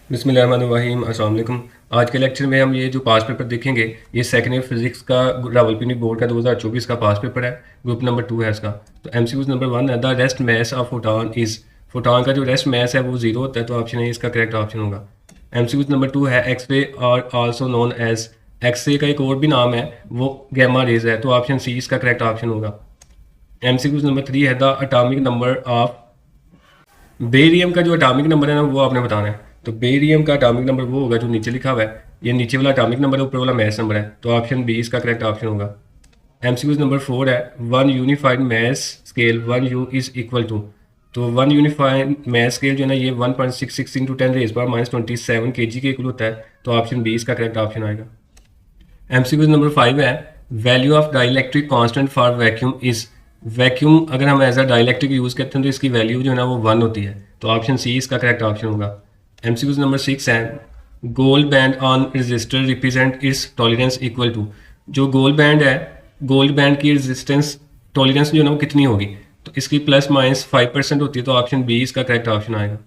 बिस्मिल्लाहिर्रहमानिर्रहीम अस्सलाम वालेकुम। आज के लेक्चर में हम ये जो पास पेपर देखेंगे, ये सेकेंड ईयर फिजिक्स का रावलपिंडी बोर्ड का 2024 का पास पेपर है। ग्रुप नंबर 2 है इसका। तो एमसीक्यूज नंबर 1 है, the rest mass of photon is. Photon का जो रेस्ट मैस है वो 0 होता है, तो ऑप्शन ए इसका करेक्ट ऑप्शन होगा। एमसीक्यूज नंबर 2 है, एक्सरे और आल्सो नोन एज। एक्सरे का एक और भी नाम है, वो गैमा रेज है, तो ऑप्शन सी इसका करेक्ट ऑप्शन होगा। एमसीक्यूज नंबर 3 है, the atomic number of barium का जो एटॉमिक नंबर है ना, वो आपने बताना है। तो बेरियम का एटॉमिक नंबर वो होगा जो नीचे लिखा हुआ है। ये नीचे वाला एटॉमिक नंबर है, ऊपर वाला मैस नंबर है, तो ऑप्शन बी इसका करेक्ट ऑप्शन होगा। एमसीक्यूज नंबर 4 है, one unified mass scale 1 U is equal to. तो वन यूनिफाइड मैस स्केल जो है ना, ये 1.66 इंटू 10⁻⁻27 kg के इक्वल होता है, तो ऑप्शन बी इसका करेक्ट ऑप्शन आएगा। एमसीक्यूज नंबर 5 है, value of dielectric constant for vacuum is. Vacuum अगर हम एज अ डाइलेक्ट्रिक यूज़ करते हैं तो इसकी वैल्यू जो है ना वो 1 होती है, तो ऑप्शन सी इसका करेक्ट ऑप्शन होगा। एमसीक्यूज नंबर 6 है, gold band on resistor represent is tolerance equal to. जो गोल्ड बैंड है, गोल्ड बैंड की रेजिस्टेंस टॉलरेंस जो है ना वो कितनी होगी, तो इसकी ±5% होती है, तो ऑप्शन बी इसका करेक्ट ऑप्शन आएगा।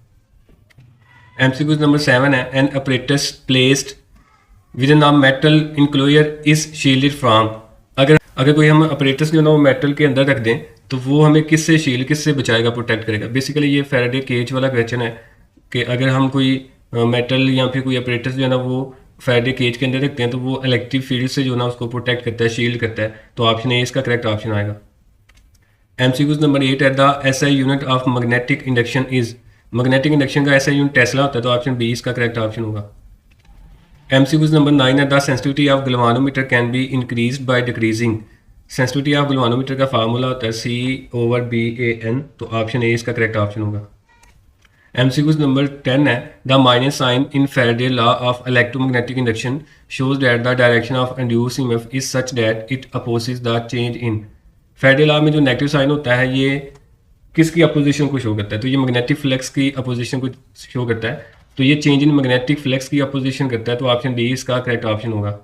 एमसीक्यूज नंबर 7 है, an apparatus placed with a metal enclosure is shielded from. अगर कोई हम अपरेटस जो है ना वो मेटल के अंदर रख दें, तो वो हमें किससे शील्ड, किससे बचाएगा, प्रोटेक्ट करेगा। बेसिकली ये फैराडे केज वाला क्वेश्चन है कि अगर हम कोई मेटल या फिर कोई अपरेटस जो है ना वो फैराडे केज के अंदर रखते हैं, तो वो इलेक्ट्रिक फील्ड से जो है ना उसको प्रोटेक्ट करता है, शील्ड करता है, तो ऑप्शन ए इसका करेक्ट ऑप्शन आएगा। एमसीक्यूज नंबर 8 है, the SI unit of magnetic induction is. Magnetic induction का एसआई यूनिट टेस्ला होता है, तो ऑप्शन बी इसका करेक्ट ऑप्शन होगा। एमसीक्यूज नंबर 9 है, the sensitivity of galvanometer can be increased by decreasing. Sensitivity of galvanometer का formula होता है C/BAN, तो ऑप्शन ए इसका करेक्ट ऑप्शन होगा। एमसीक्यूज नंबर 10 है, the minus sign in Faraday law of electromagnetic induction shows that the direction of induce EMF is such that it opposes the change in. Faraday law में जो negative sign होता है, ये किसकी opposition को show करता है, तो ये मैग्नेटिक फ्लक्स की अपोजिशन को शो करता है, तो ये चेंज इन मैग्नेटिक फ्लक्स की अपोजिशन करता है, तो ऑप्शन डी इसका करेक्ट ऑप्शन होगा।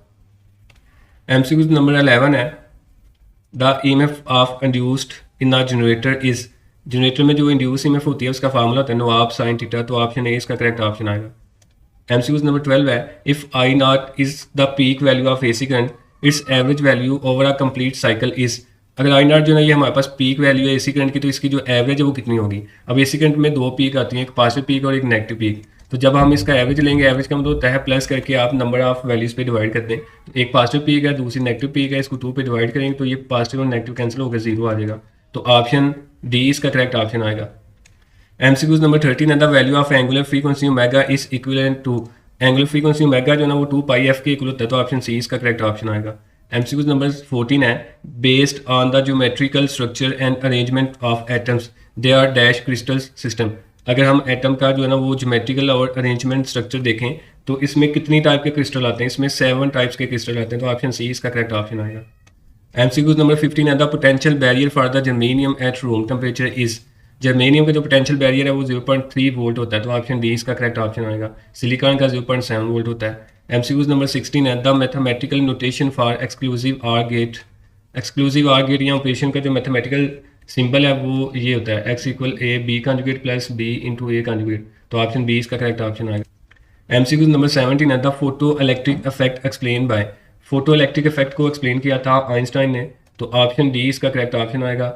एमसीक्यूज नंबर 11 है, the EMF of induced in the generator is. Generator में जो इंड्यूस ईएमएफ होती है उसका फार्मूला होता है नवाब साइन थीटा, तो ऑप्शन ए इसका करेक्ट ऑप्शन आएगा। एमसीक्यूज नंबर 12 है, if I not is the peak value of AC current, it's average value over a complete cycle is. अगर आई नॉट जो है ये हमारे पास पीक वैल्यू है एसी करंट की, तो इसकी जो एवरेज है वो कितनी होगी। अब एसी करंट में दो पीक आती हैं, एक पॉजिटिव पीक और एक नेगेटिव पीक। तो जब हम इसका एवरेज लेंगे, एवरेज का मतलब होता है प्लस करके आप नंबर ऑफ वैल्यूज पे डिवाइड कर दें। तो एक पॉजिटिव पीक है, दूसरी नेगेटिव पीक है, इसको 2 पे डिवाइड करेंगे तो ये पॉजिटिव और नेगेटिव कैंसिल होकर 0 आ जाएगा, तो ऑप्शन डी इसका करेक्ट ऑप्शन आएगा। एमसीक्यूज नंबर 13 है, the value of angular frequency omega is equivalent to. Angular frequency omega जो है ना वो 2πf के इक्वल होता है, तो ऑप्शन सी इसका करेक्ट ऑप्शन आएगा। एमसीक्यूज नंबर 14 है, based on the geometrical structure and arrangement of atoms they are dash crystal system. अगर हम एटम का जो है ना वो ज्योमेट्रिकल और अरेंजमेंट स्ट्रक्चर देखें, तो इसमें कितनी टाइप के क्रिस्टल आते हैं, इसमें 7 टाइप्स के क्रिस्टल आते हैं, तो ऑप्शन सी इसका करेक्ट ऑप्शन आएगा। एमसीक्यूज नंबर 15 है, the potential barrier for the germanium at room temperature is. Germanium का जो पोटेंशियल बैरियर है वो 0.3 वोल्ट होता है, तो ऑप्शन डी इसका करेक्ट ऑप्शन आएगा। सिलिकॉन का 0.7 वोल्ट होता है। एमसीक्यूज नंबर 16 है, the mathematical notation for exclusive or gate. Exclusive or gate या ऑपरेशन का जो मैथमेटिकल सिंबल है वो ये होता है x=a b + b × a, तो ऑप्शन बी इसका करेक्ट ऑप्शन आएगा। एमसीक्यूज नंबर 17 है, the photo electric effect explain by. Photo electric effect को एक्सप्लेन किया था आइंस्टाइन ने, तो ऑप्शन डी इसका करेक्ट ऑप्शन आएगा।